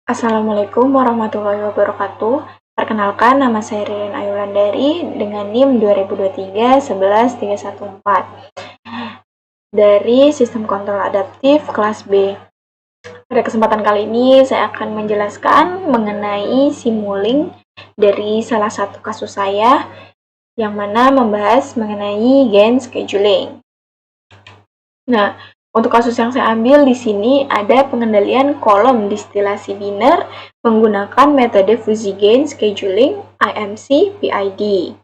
Assalamualaikum warahmatullahi wabarakatuh. Perkenalkan, nama saya Ririn Ayulandari dengan NIM 2023-11314 dari Sistem Kontrol Adaptif kelas B. Pada kesempatan kali ini, saya akan menjelaskan mengenai Simulink dari salah satu kasus saya, yang mana membahas mengenai gain scheduling. Nah, untuk kasus yang saya ambil di sini ada pengendalian kolom distilasi biner menggunakan metode fuzzy gain scheduling IMC PID.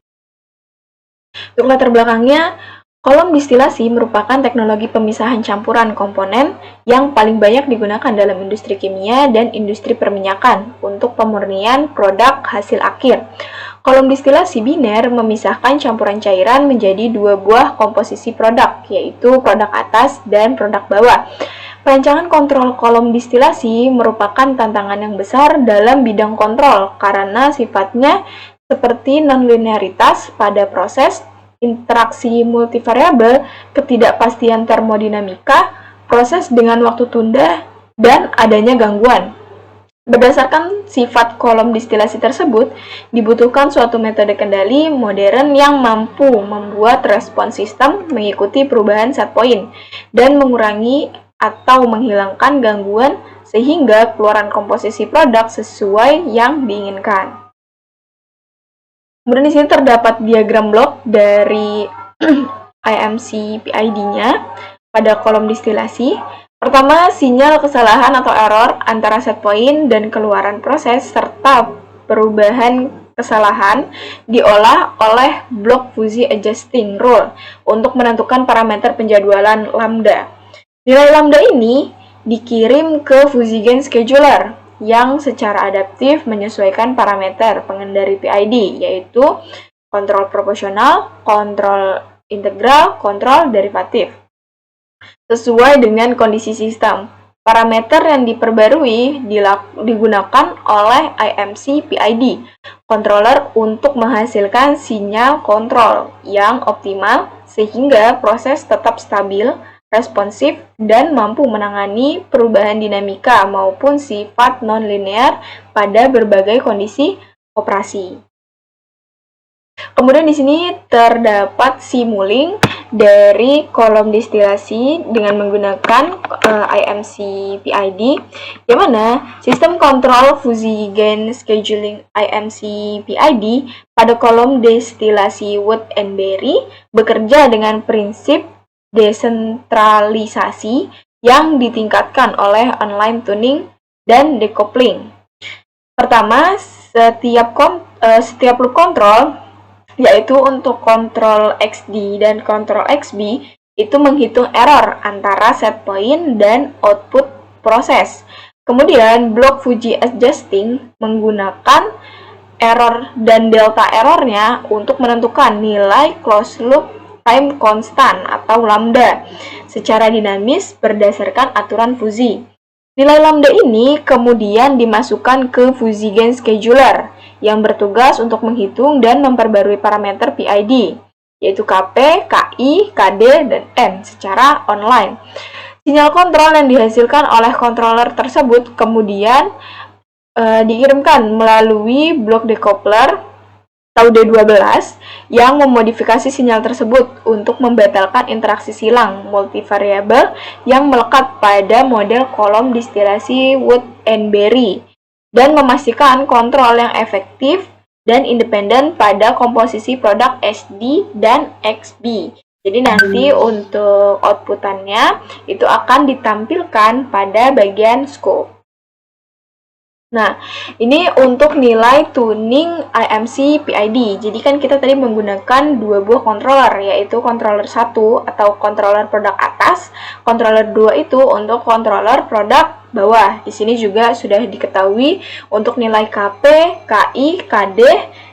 Untuk latar belakangnya, kolom distilasi merupakan teknologi pemisahan campuran komponen yang paling banyak digunakan dalam industri kimia dan industri perminyakan untuk pemurnian produk hasil akhir. Kolom distilasi biner memisahkan campuran cairan menjadi dua buah komposisi produk, yaitu produk atas dan produk bawah. Perancangan kontrol kolom distilasi merupakan tantangan yang besar dalam bidang kontrol karena sifatnya seperti nonlinearitas pada proses, interaksi multivariabel, ketidakpastian termodinamika, proses dengan waktu tunda, dan adanya gangguan. Berdasarkan sifat kolom distilasi tersebut, dibutuhkan suatu metode kendali modern yang mampu membuat respons sistem mengikuti perubahan set point dan mengurangi atau menghilangkan gangguan sehingga keluaran komposisi produk sesuai yang diinginkan. Kemudian di sini terdapat diagram blok dari IMC PID-nya pada kolom distilasi. Pertama, sinyal kesalahan atau error antara set point dan keluaran proses serta perubahan kesalahan diolah oleh blok fuzzy adjusting rule untuk menentukan parameter penjadwalan lambda. Nilai lambda ini dikirim ke fuzzy gain scheduler yang secara adaptif menyesuaikan parameter pengendali PID, yaitu kontrol proporsional, kontrol integral, kontrol derivatif sesuai dengan kondisi sistem. Parameter yang diperbarui digunakan oleh IMC PID controller untuk menghasilkan sinyal kontrol yang optimal sehingga proses tetap stabil, responsif, dan mampu menangani perubahan dinamika maupun sifat non-linear pada berbagai kondisi operasi. Kemudian di sini terdapat Simulink dari kolom distilasi dengan menggunakan IMC PID, di mana sistem kontrol fuzzy gain scheduling IMC PID pada kolom destilasi Wood and Berry bekerja dengan prinsip desentralisasi yang ditingkatkan oleh online tuning dan decoupling. Pertama, setiap loop kontrol, yaitu untuk kontrol XD dan kontrol XB, itu menghitung error antara set point dan output proses. Kemudian blok fuzzy adjusting menggunakan error dan delta errornya untuk menentukan nilai closed loop time constant atau lambda secara dinamis berdasarkan aturan fuzzy. Nilai lambda ini kemudian dimasukkan ke fuzzy gain scheduler yang bertugas untuk menghitung dan memperbarui parameter PID, yaitu KP, KI, KD, dan N secara online. Sinyal kontrol yang dihasilkan oleh controller tersebut kemudian dikirimkan melalui blok decoupler atau D12 yang memodifikasi sinyal tersebut untuk membatalkan interaksi silang multivariabel yang melekat pada model kolom distilasi Wood and Berry dan memastikan kontrol yang efektif dan independen pada komposisi produk SD dan XB. Jadi nanti untuk outputannya itu akan ditampilkan pada bagian scope. Nah, ini untuk nilai tuning IMC PID. Jadi kan kita tadi menggunakan dua buah controller, yaitu controller 1 atau controller produk atas, controller 2 itu untuk controller produk bawah. Di sini juga sudah diketahui untuk nilai KP, KI, KD,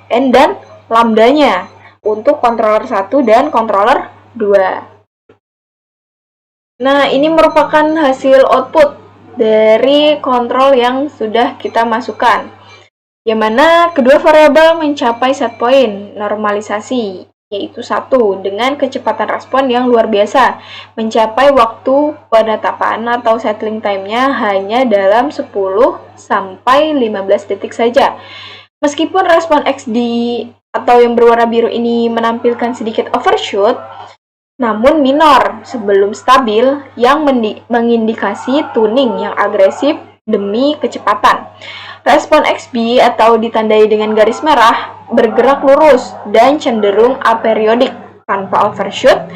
N, dan lambdanya untuk controller 1 dan controller 2. Nah, ini merupakan hasil output dari kontrol yang sudah kita masukkan, yang mana kedua variabel mencapai set point normalisasi, yaitu 1. Dengan kecepatan respon yang luar biasa, mencapai waktu penetapan atau settling time-nya hanya dalam 10 sampai 15 detik saja. Meskipun respon XD atau yang berwarna biru ini menampilkan sedikit overshoot, namun minor sebelum stabil yang mengindikasi tuning yang agresif demi kecepatan. Respon XB atau ditandai dengan garis merah bergerak lurus dan cenderung aperiodic tanpa overshoot.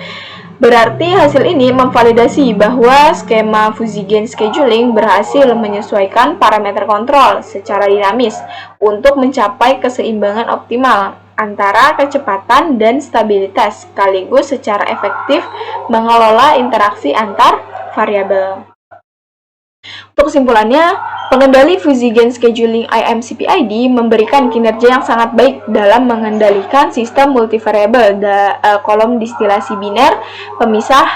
Berarti hasil ini memvalidasi bahwa skema fuzzy gain scheduling berhasil menyesuaikan parameter kontrol secara dinamis untuk mencapai keseimbangan optimal antara kecepatan dan stabilitas, sekaligus secara efektif mengelola interaksi antar variabel. Untuk kesimpulannya, pengendali fuzzy gain scheduling IMCPID memberikan kinerja yang sangat baik dalam mengendalikan sistem multivariabel kolom distilasi biner pemisah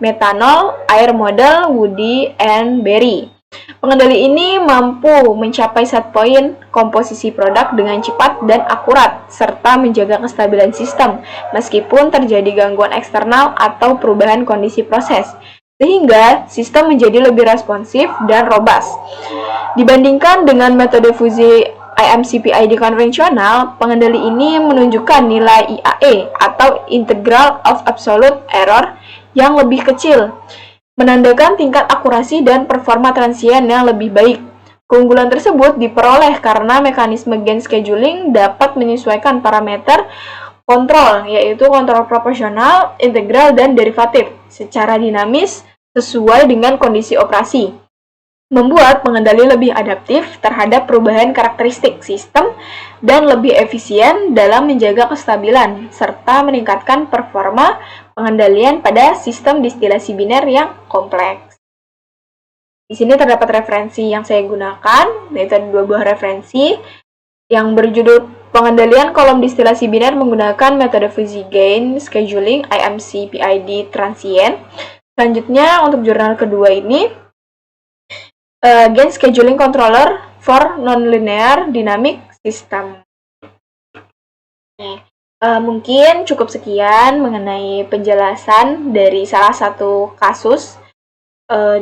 metanol air model Woody and Berry. Pengendali ini mampu mencapai set point komposisi produk dengan cepat dan akurat, serta menjaga kestabilan sistem meskipun terjadi gangguan eksternal atau perubahan kondisi proses, sehingga sistem menjadi lebih responsif dan robust. Dibandingkan dengan metode fuzzy IMCPID konvensional, pengendali ini menunjukkan nilai IAE atau Integral of Absolute Error yang lebih kecil, menandakan tingkat akurasi dan performa transient yang lebih baik. Keunggulan tersebut diperoleh karena mekanisme gain scheduling dapat menyesuaikan parameter kontrol, yaitu kontrol proporsional, integral, dan derivatif secara dinamis sesuai dengan kondisi operasi, membuat pengendali lebih adaptif terhadap perubahan karakteristik sistem dan lebih efisien dalam menjaga kestabilan, serta meningkatkan performa pengendalian pada sistem distilasi biner yang kompleks. Di sini terdapat referensi yang saya gunakan, yaitu ada 2 buah referensi yang berjudul Pengendalian kolom distilasi biner menggunakan metode fuzzy gain scheduling IMCPID transient. Selanjutnya untuk jurnal kedua ini Gain Scheduling Controller for Nonlinear Dynamic System. Mungkin cukup sekian mengenai penjelasan dari salah satu kasus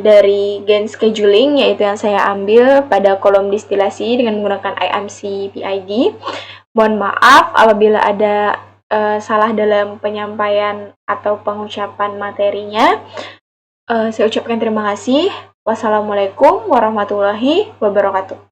dari gain scheduling, yaitu yang saya ambil pada kolom distilasi dengan menggunakan IMCPID. Mohon maaf apabila ada salah dalam penyampaian atau pengucapan materinya. Saya ucapkan terima kasih. Wassalamualaikum warahmatullahi wabarakatuh.